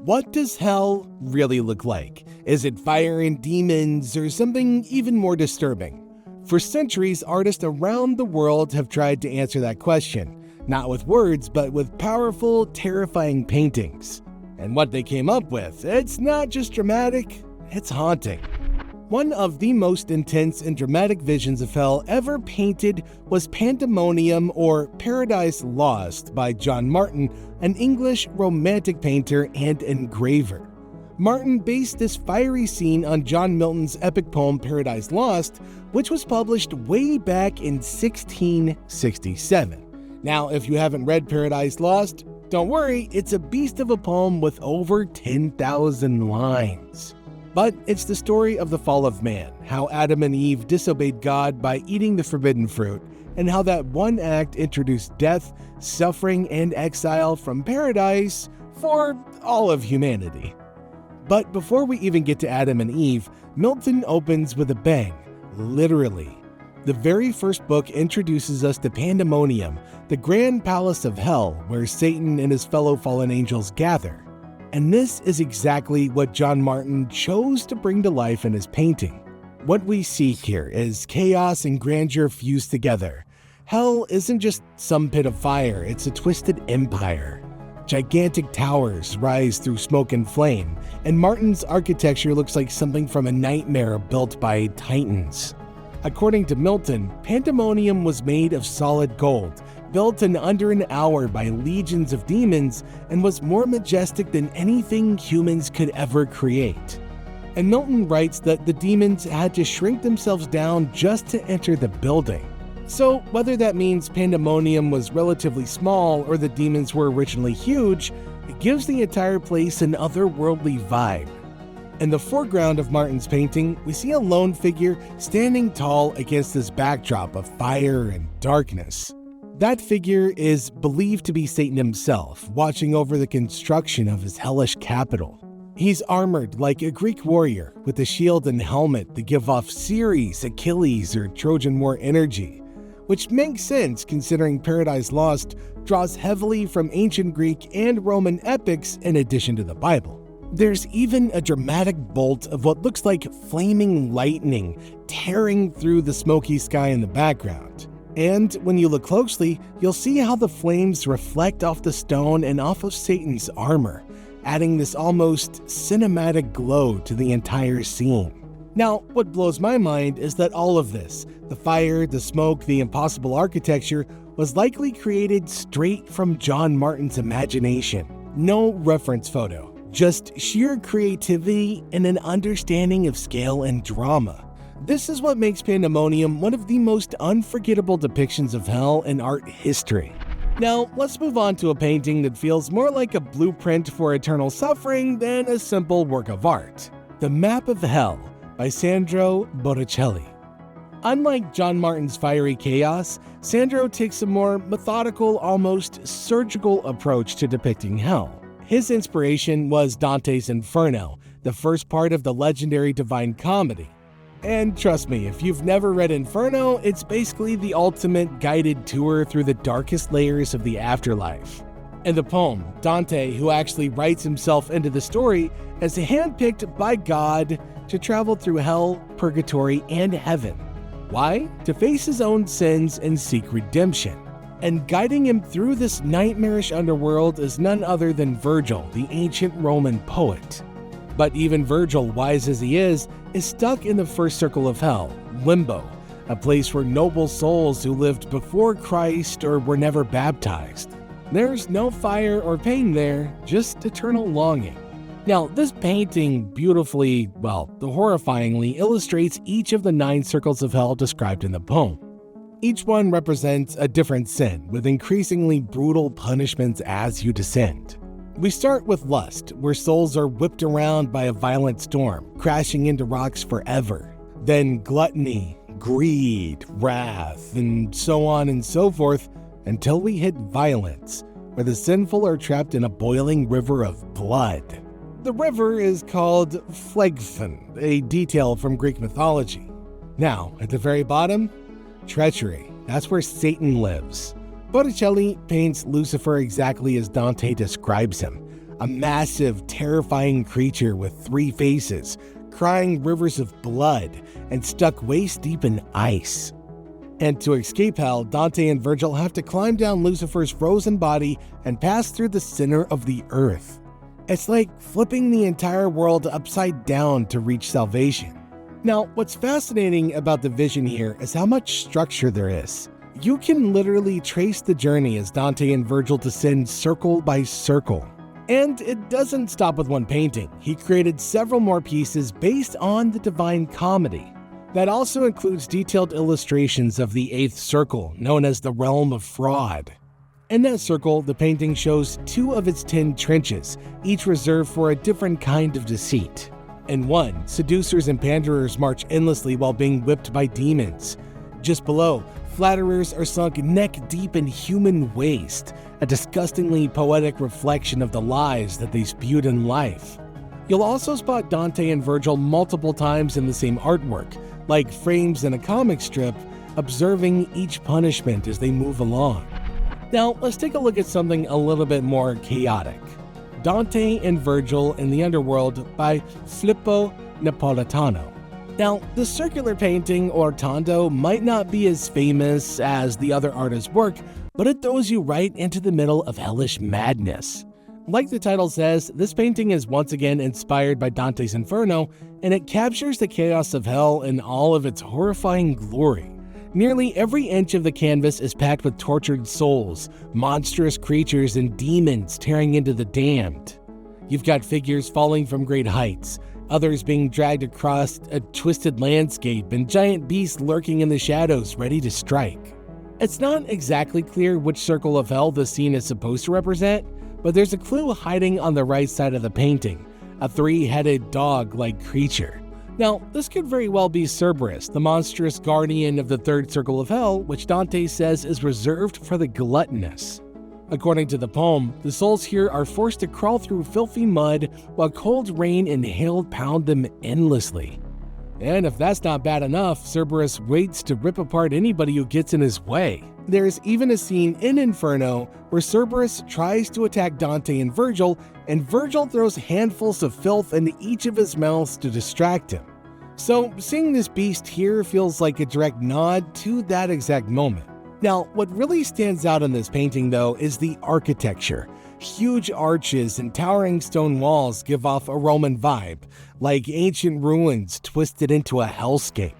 What does hell really look like? Is it fire and demons, or something even more disturbing? For centuries, artists around the world have tried to answer that question, not with words, but with powerful, terrifying paintings. And what they came up with, it's not just dramatic, it's haunting. One of the most intense and dramatic visions of hell ever painted was Pandemonium, or Paradise Lost, by John Martin, an English romantic painter and engraver. Martin based this fiery scene on John Milton's epic poem Paradise Lost, which was published way back in 1667. Now, if you haven't read Paradise Lost, don't worry, it's a beast of a poem with over 10,000 lines. But it's the story of the fall of man, how Adam and Eve disobeyed God by eating the forbidden fruit, and how that one act introduced death, suffering, and exile from paradise for all of humanity. But before we even get to Adam and Eve, Milton opens with a bang, literally. The very first book introduces us to Pandemonium, the grand palace of hell where Satan and his fellow fallen angels gather. And this is exactly what John Martin chose to bring to life in his painting. What we see here is chaos and grandeur fused together. Hell isn't just some pit of fire, it's a twisted empire. Gigantic towers rise through smoke and flame, and Martin's architecture looks like something from a nightmare built by titans. According to Milton, Pandemonium was made of solid gold, built in under an hour by legions of demons, and was more majestic than anything humans could ever create. And Milton writes that the demons had to shrink themselves down just to enter the building. So whether that means Pandemonium was relatively small or the demons were originally huge, it gives the entire place an otherworldly vibe. In the foreground of Martin's painting, we see a lone figure standing tall against this backdrop of fire and darkness. That figure is believed to be Satan himself, watching over the construction of his hellish capital. He's armored like a Greek warrior with a shield and helmet that give off Ceres, Achilles, or Trojan War energy, which makes sense considering Paradise Lost draws heavily from ancient Greek and Roman epics in addition to the Bible. There's even a dramatic bolt of what looks like flaming lightning tearing through the smoky sky in the background. And when you look closely, you'll see how the flames reflect off the stone and off of Satan's armor, adding this almost cinematic glow to the entire scene. Now, what blows my mind is that all of this, the fire, the smoke, the impossible architecture, was likely created straight from John Martin's imagination. No reference photo, just sheer creativity and an understanding of scale and drama. This is what makes Pandemonium one of the most unforgettable depictions of hell in art history. Now, let's move on to a painting that feels more like a blueprint for eternal suffering than a simple work of art. The Map of Hell by Sandro Botticelli. Unlike John Martin's fiery chaos, Sandro takes a more methodical, almost surgical approach to depicting hell. His inspiration was Dante's Inferno, the first part of the legendary Divine Comedy. And trust me, if you've never read Inferno, it's basically the ultimate guided tour through the darkest layers of the afterlife. In the poem, Dante, who actually writes himself into the story, is handpicked by God to travel through hell, purgatory, and heaven. Why? To face his own sins and seek redemption. And guiding him through this nightmarish underworld is none other than Virgil, the ancient Roman poet. But even Virgil, wise as he is stuck in the first circle of hell, limbo, a place where noble souls who lived before Christ or were never baptized. There's no fire or pain there, just eternal longing. Now, this painting beautifully, horrifyingly illustrates each of the 9 circles of hell described in the poem. Each one represents a different sin, with increasingly brutal punishments as you descend. We start with lust, where souls are whipped around by a violent storm, crashing into rocks forever. Then gluttony, greed, wrath, and so on and so forth, until we hit violence, where the sinful are trapped in a boiling river of blood. The river is called Phlegethon, a detail from Greek mythology. Now, at the very bottom, treachery. That's where Satan lives. Botticelli paints Lucifer exactly as Dante describes him, a massive, terrifying creature with 3 faces, crying rivers of blood, and stuck waist-deep in ice. And to escape hell, Dante and Virgil have to climb down Lucifer's frozen body and pass through the center of the earth. It's like flipping the entire world upside down to reach salvation. Now, what's fascinating about the vision here is how much structure there is. You can literally trace the journey as Dante and Virgil descend circle by circle. And it doesn't stop with one painting. He created several more pieces based on the Divine Comedy. That also includes detailed illustrations of the 8th circle, known as the Realm of Fraud. In that circle, the painting shows 2 of its 10 trenches, each reserved for a different kind of deceit. In one, seducers and panderers march endlessly while being whipped by demons. Just below, flatterers are sunk neck-deep in human waste, a disgustingly poetic reflection of the lies that they spewed in life. You'll also spot Dante and Virgil multiple times in the same artwork, like frames in a comic strip, observing each punishment as they move along. Now, let's take a look at something a little bit more chaotic. Dante and Virgil in the Underworld by Filippo Napolitano. Now, the circular painting, or tondo, might not be as famous as the other artists' work, but it throws you right into the middle of hellish madness. Like the title says, this painting is once again inspired by Dante's Inferno, and it captures the chaos of hell in all of its horrifying glory. Nearly every inch of the canvas is packed with tortured souls, monstrous creatures, and demons tearing into the damned. You've got figures falling from great heights, others being dragged across a twisted landscape, and giant beasts lurking in the shadows ready to strike. It's not exactly clear which circle of hell the scene is supposed to represent, but there's a clue hiding on the right side of the painting, a 3-headed dog-like creature. Now, this could very well be Cerberus, the monstrous guardian of the 3rd circle of hell, which Dante says is reserved for the gluttonous. According to the poem, the souls here are forced to crawl through filthy mud while cold rain and hail pound them endlessly. And if that's not bad enough, Cerberus waits to rip apart anybody who gets in his way. There's even a scene in Inferno where Cerberus tries to attack Dante and Virgil throws handfuls of filth into each of his mouths to distract him. So seeing this beast here feels like a direct nod to that exact moment. Now, what really stands out in this painting though is the architecture. Huge arches and towering stone walls give off a Roman vibe, like ancient ruins twisted into a hellscape.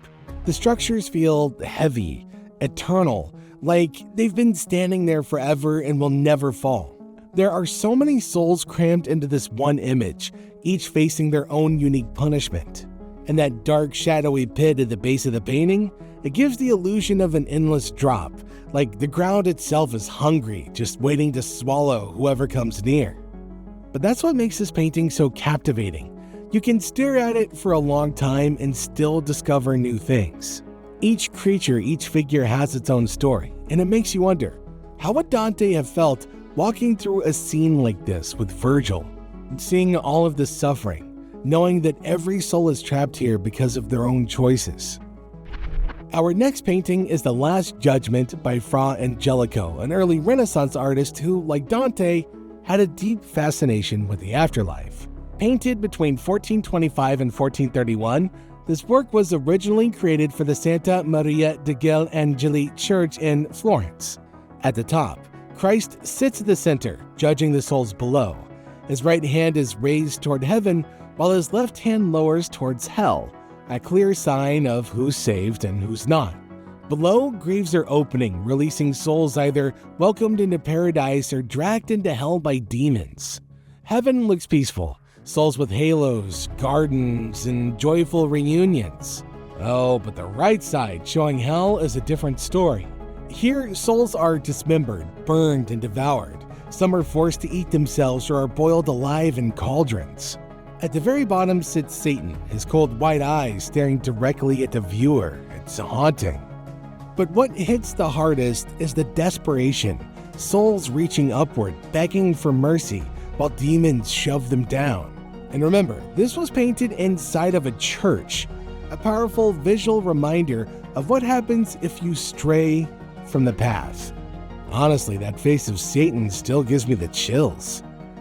The structures feel heavy, eternal, like they've been standing there forever and will never fall. There are so many souls crammed into this one image, each facing their own unique punishment. And that dark, shadowy pit at the base of the painting, it gives the illusion of an endless drop, like the ground itself is hungry, just waiting to swallow whoever comes near. But that's what makes this painting so captivating. You can stare at it for a long time and still discover new things. Each creature, each figure has its own story, and it makes you wonder, how would Dante have felt walking through a scene like this with Virgil, seeing all of this suffering, knowing that every soul is trapped here because of their own choices? Our next painting is The Last Judgment by Fra Angelico, an early Renaissance artist who, like Dante, had a deep fascination with the afterlife. Painted between 1425 and 1431, this work was originally created for the Santa Maria degli Angeli church in Florence. At the top, Christ sits at the center, judging the souls below. His right hand is raised toward heaven, while his left hand lowers towards hell, a clear sign of who's saved and who's not. Below, graves are opening, releasing souls either welcomed into paradise or dragged into hell by demons. Heaven looks peaceful, souls with halos, gardens, and joyful reunions. Oh, but the right side, showing hell, is a different story. Here, souls are dismembered, burned, and devoured. Some are forced to eat themselves or are boiled alive in cauldrons. At the very bottom sits Satan, his cold white eyes staring directly at the viewer. It's haunting. But what hits the hardest is the desperation, souls reaching upward, begging for mercy, while demons shove them down. And remember, this was painted inside of a church, a powerful visual reminder of what happens if you stray from the path. Honestly, that face of Satan still gives me the chills.